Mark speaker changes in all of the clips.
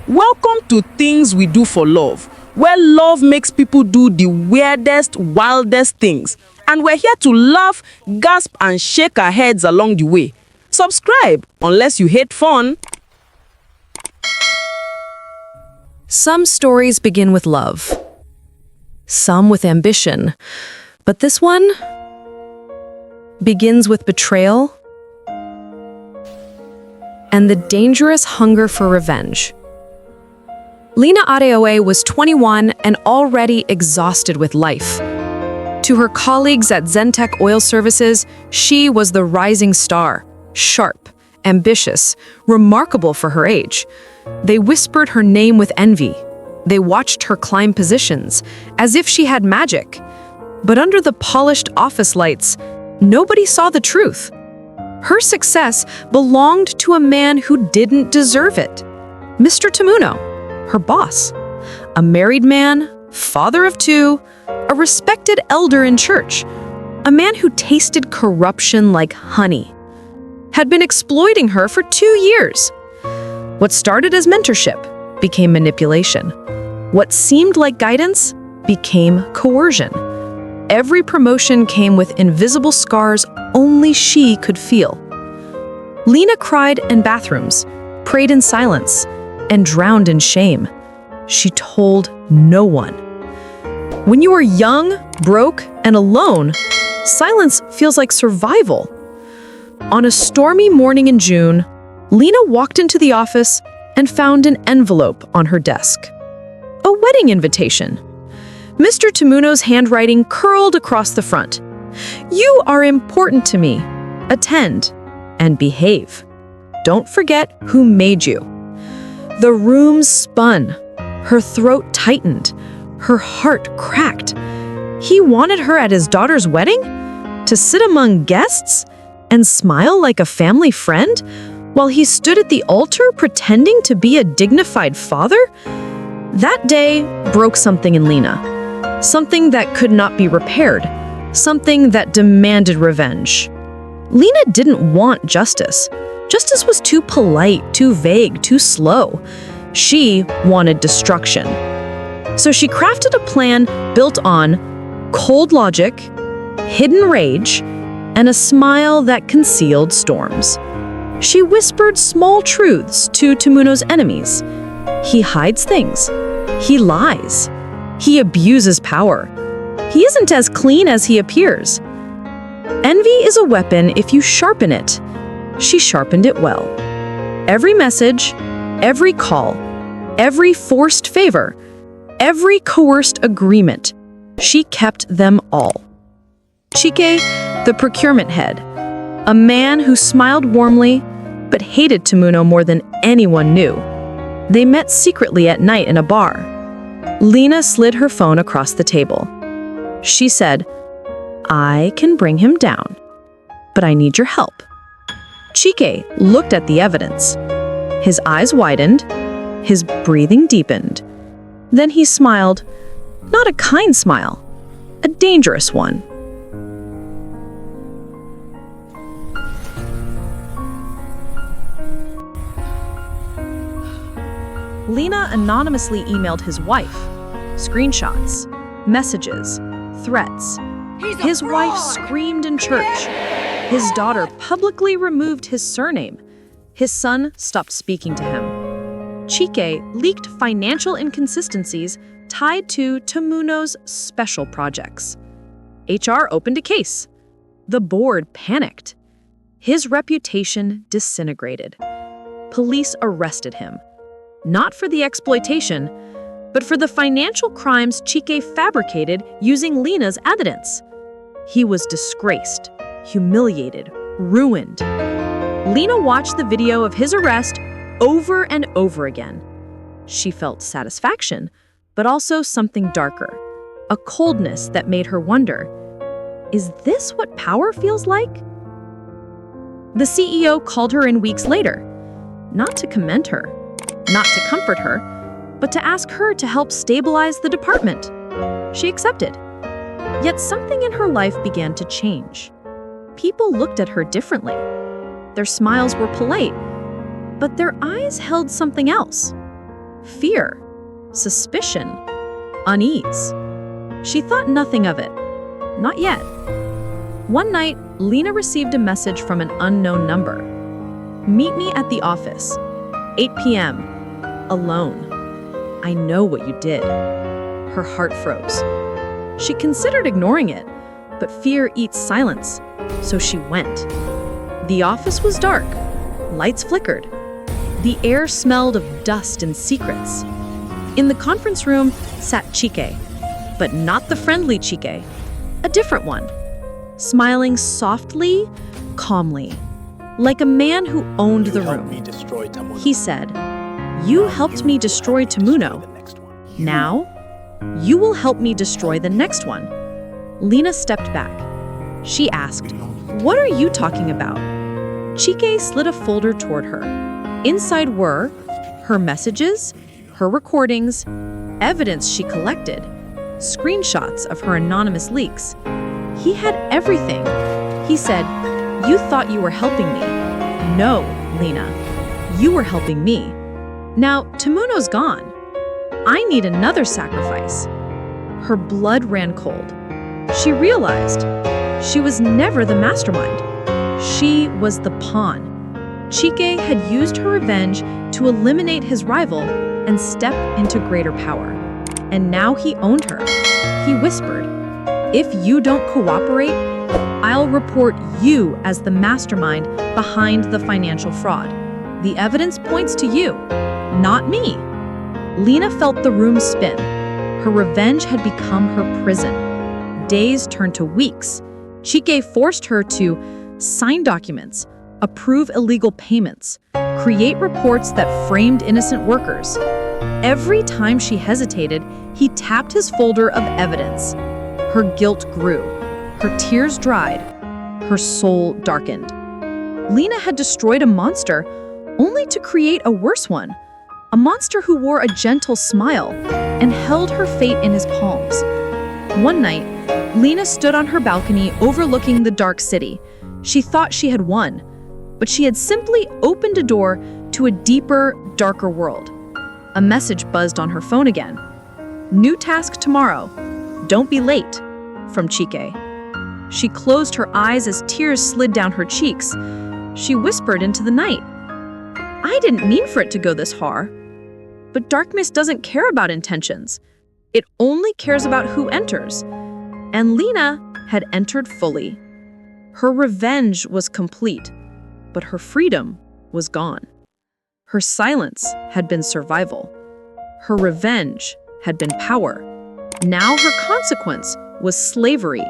Speaker 1: Welcome to Things We Do for Love, where love makes people do the weirdest, wildest things. And we're here to laugh, gasp, and shake our heads along the way. Subscribe, unless you hate fun.
Speaker 2: Some stories begin with love, some with ambition, but this one begins with betrayal and the dangerous hunger for revenge. Lina Adeoye was 21 and already exhausted with life. To her colleagues at Zenox Oil Services, she was the rising star, sharp, ambitious, remarkable for her age. They whispered her name with envy. They watched her climb positions, as if she had magic. But under the polished office lights, nobody saw the truth. Her success belonged to a man who didn't deserve it. Mr. Tamuno, her boss. A married man, father of two, a respected elder in church. A man who tasted corruption like honey. Had been exploiting her for 2 years. What started as mentorship became manipulation. What seemed like guidance became coercion. Every promotion came with invisible scars only she could feel. Lina cried in bathrooms, prayed in silence, and drowned in shame. She told no one. When you are young, broke, and alone, silence feels like survival. On a stormy morning in June, Lina walked into the office and found an envelope on her desk. A wedding invitation. Mr. Tamuno's handwriting curled across the front. "You are important to me. Attend and behave. Don't forget who made you." The room spun. Her throat tightened. Her heart cracked. He wanted her at his daughter's wedding? To sit among guests and smile like a family friend while he stood at the altar pretending to be a dignified father? That day broke something in Lina. Something that could not be repaired. Something that demanded revenge. Lina didn't want justice. Justice was too polite, too vague, too slow. She wanted destruction. So she crafted a plan built on cold logic, hidden rage, and a smile that concealed storms. She whispered small truths to Tamuno's enemies. He hides things. He lies. He abuses power. He isn't as clean as he appears. Envy is a weapon if you sharpen it. She sharpened it well. Every message, every call, every forced favor, every coerced agreement, she kept them all. Chike, the procurement head, a man who smiled warmly but hated Tamuno more than anyone knew. They met secretly at night in a bar. Lina slid her phone across the table. She said, "I can bring him down, but I need your help." Chike looked at the evidence. His eyes widened, his breathing deepened. Then he smiled, not a kind smile, a dangerous one. Lina anonymously emailed his wife. Screenshots, messages, threats. His wife screamed in church. His daughter publicly removed his surname. His son stopped speaking to him. Chike leaked financial inconsistencies tied to Tamuno's special projects. HR opened a case. The board panicked. His reputation disintegrated. Police arrested him. Not for the exploitation, but for the financial crimes Chike fabricated using Lina's evidence. He was disgraced, humiliated, ruined. Lina watched the video of his arrest over and over again. She felt satisfaction, but also something darker, a coldness that made her wonder, is this what power feels like? The CEO called her in weeks later, not to commend her, not to comfort her, but to ask her to help stabilize the department. She accepted. Yet something in her life began to change. People looked at her differently. Their smiles were polite, but their eyes held something else. fear, suspicion, unease. She thought nothing of it. Not yet. One night, Lina received a message from an unknown number. "Meet me at the office, 8 p.m., alone. I know what you did." Her heart froze. She considered ignoring it, but fear eats silence, so she went. The office was dark. Lights flickered. The air smelled of dust and secrets. In the conference room sat Chike, but not the friendly Chike, a different one, smiling softly, calmly, like a man who owned the room. He said, "You helped me destroy Tamuno. Now, you will help me destroy the next one." Lina stepped back. She asked, "What are you talking about?" Chike slid a folder toward her. Inside were her messages, her recordings, evidence she collected, screenshots of her anonymous leaks. He had everything. He said, "You thought you were helping me. No, Lina, you were helping me. Now, Tamuno's gone. I need another sacrifice." Her blood ran cold. She realized she was never the mastermind. She was the pawn. Chike had used her revenge to eliminate his rival and step into greater power. And now he owned her. He whispered, "If you don't cooperate, I'll report you as the mastermind behind the financial fraud. The evidence points to you, not me." Lina felt the room spin. Her revenge had become her prison. Days turned to weeks. Chike forced her to sign documents, approve illegal payments, create reports that framed innocent workers. Every time she hesitated, he tapped his folder of evidence. Her guilt grew. Her tears dried. Her soul darkened. Lina had destroyed a monster only to create a worse one. A monster who wore a gentle smile and held her fate in his palms. One night, Lina stood on her balcony overlooking the dark city. She thought she had won, but she had simply opened a door to a deeper, darker world. A message buzzed on her phone again. "New task tomorrow. Don't be late," from Chike. She closed her eyes as tears slid down her cheeks. She whispered into the night, "I didn't mean for it to go this far." But darkness doesn't care about intentions. It only cares about who enters. And Lina had entered fully. Her revenge was complete, but her freedom was gone. Her silence had been survival. Her revenge had been power. Now her consequence was slavery.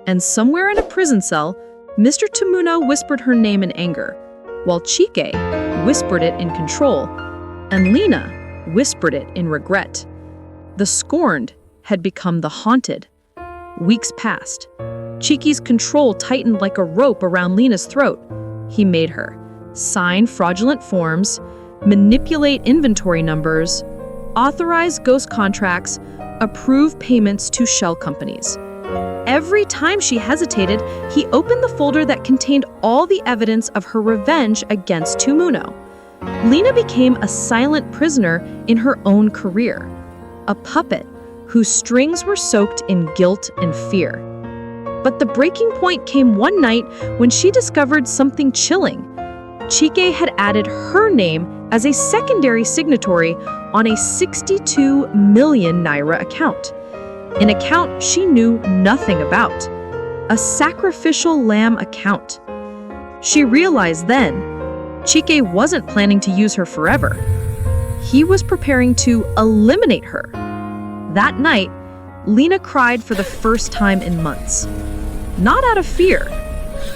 Speaker 2: And somewhere in a prison cell, Mr. Tamuno whispered her name in anger, while Chike whispered it in control, and Lina whispered it in regret. The scorned had become the haunted. Weeks passed. Chike's control tightened like a rope around Lina's throat. He made her sign fraudulent forms, manipulate inventory numbers, authorize ghost contracts, approve payments to shell companies. Every time she hesitated, he opened the folder that contained all the evidence of her revenge against Tamuno. Lina became a silent prisoner in her own career, a puppet whose strings were soaked in guilt and fear. But the breaking point came one night when she discovered something chilling. Chike had added her name as a secondary signatory on a 62 million naira account, an account she knew nothing about, a sacrificial lamb account. She realized then, Chike wasn't planning to use her forever. He was preparing to eliminate her. That night, Lina cried for the first time in months. Not out of fear,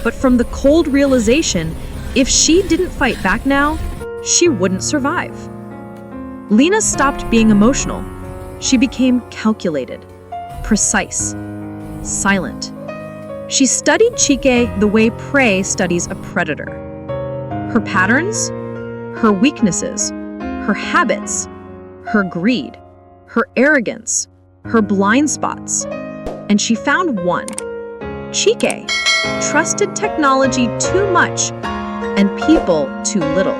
Speaker 2: but from the cold realization if she didn't fight back now, she wouldn't survive. Lina stopped being emotional. She became calculated, precise, silent. She studied Chike the way prey studies a predator. Her patterns, her weaknesses, her habits, her greed, her arrogance, her blind spots. And she found one. Chike trusted technology too much and people too little.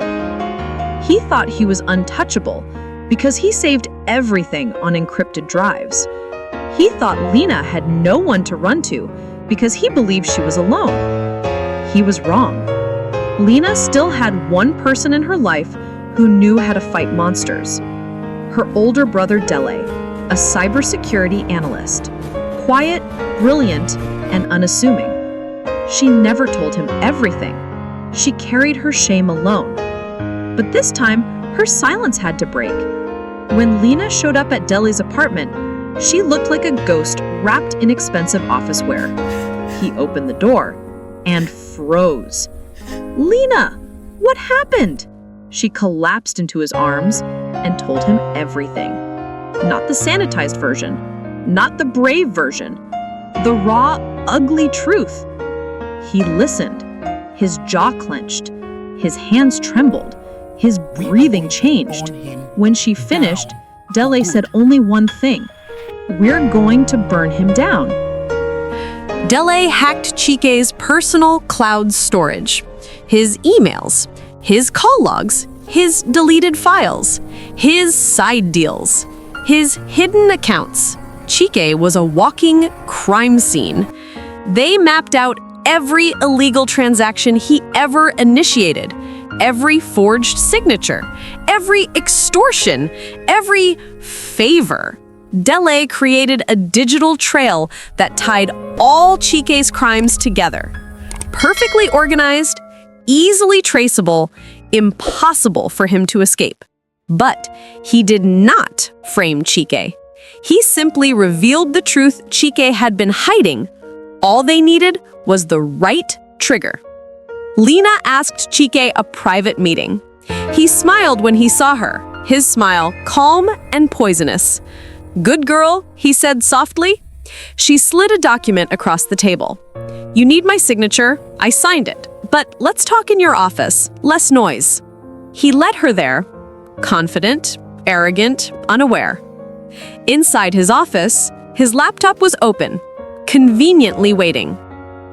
Speaker 2: He thought he was untouchable because he saved everything on encrypted drives. He thought Lina had no one to run to because he believed she was alone. He was wrong. Lina still had one person in her life who knew how to fight monsters. Her older brother Dele, a cybersecurity analyst. Quiet, brilliant, and unassuming. She never told him everything. She carried her shame alone. But this time, her silence had to break. When Lina showed up at Dele's apartment, she looked like a ghost wrapped in expensive office wear. He opened the door and froze. "Lina, what happened?" She collapsed into his arms and told him everything. Not the sanitized version, not the brave version, the raw, ugly truth. He listened. His jaw clenched. His hands trembled. His breathing changed. When she finished, Dele said only one thing. "We're going to burn him down."
Speaker 3: Dele hacked Chike's personal cloud storage. His emails, his call logs, his deleted files, his side deals, his hidden accounts. Chike was a walking crime scene. They mapped out every illegal transaction he ever initiated, every forged signature, every extortion, every favor. Dele created a digital trail that tied all Chike's crimes together. Perfectly organized, easily traceable, impossible for him to escape. But he did not frame Chike. He simply revealed the truth Chike had been hiding. All they needed was the right trigger. Lina asked Chike a private meeting. He smiled when he saw her, his smile calm and poisonous. "Good girl," he said softly. She slid a document across the table. "You need my signature. I signed it. But let's talk in your office. Less noise." He led her there, confident, arrogant, unaware. Inside his office, his laptop was open, conveniently waiting.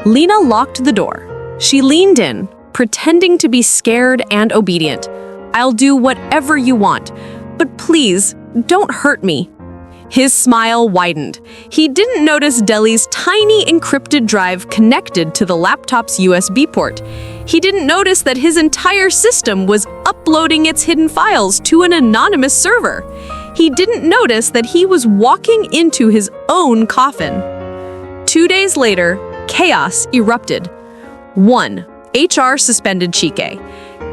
Speaker 3: Lina locked the door. She leaned in, pretending to be scared and obedient. "I'll do whatever you want, but please, don't hurt me." His smile widened. He didn't notice Dele's tiny encrypted drive connected to the laptop's USB port. He didn't notice that his entire system was uploading its hidden files to an anonymous server. He didn't notice that he was walking into his own coffin. 2 days later, chaos erupted. 1. HR suspended Chike.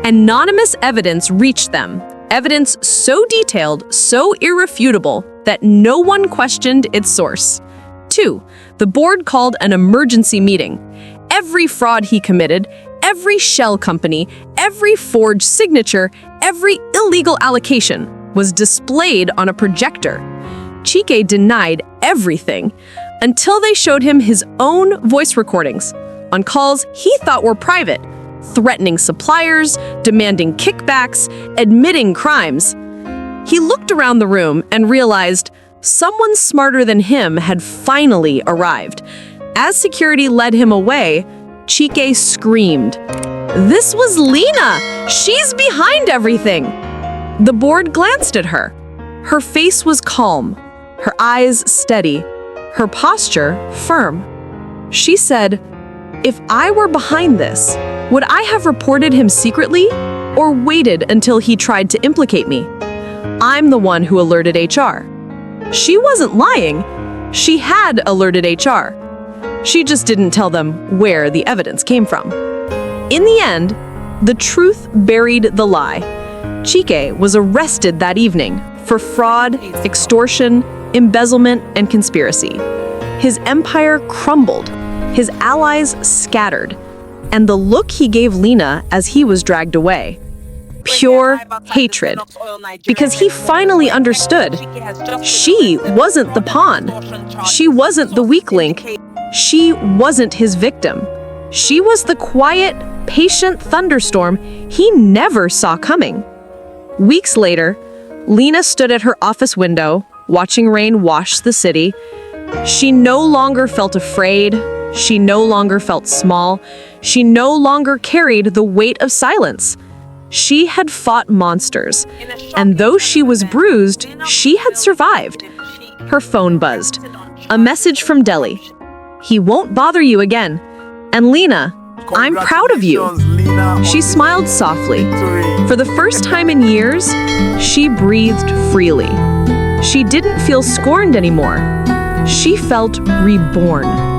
Speaker 3: Anonymous evidence reached them. Evidence so detailed, so irrefutable, that no one questioned its source. 2. The board called an emergency meeting. Every fraud he committed, every shell company, every forged signature, every illegal allocation was displayed on a projector. Chike denied everything until they showed him his own voice recordings on calls he thought were private, threatening suppliers, demanding kickbacks, admitting crimes. He looked around the room and realized someone smarter than him had finally arrived. As security led him away, Chike screamed, "This was Lina! She's behind everything!" The board glanced at her. Her face was calm, her eyes steady, her posture firm. She said, "If I were behind this, would I have reported him secretly or waited until he tried to implicate me? I'm the one who alerted HR." She wasn't lying. She had alerted HR. She just didn't tell them where the evidence came from. In the end, the truth buried the lie. Chike was arrested that evening for fraud, extortion, embezzlement, and conspiracy. His empire crumbled, his allies scattered, and the look he gave Lina as he was dragged away. Pure hatred. Because he finally understood. She wasn't the pawn. She wasn't the weak link. She wasn't his victim. She was the quiet, patient thunderstorm he never saw coming. Weeks later, Lina stood at her office window, watching rain wash the city. She no longer felt afraid. She no longer felt small. She no longer carried the weight of silence. She had fought monsters, and though she was bruised, she had survived. Her phone buzzed. A message from Delhi. He won't bother you again. And Lina, I'm proud of you. She smiled softly. For the first time in years, she breathed freely. She didn't feel scorned anymore. She felt reborn.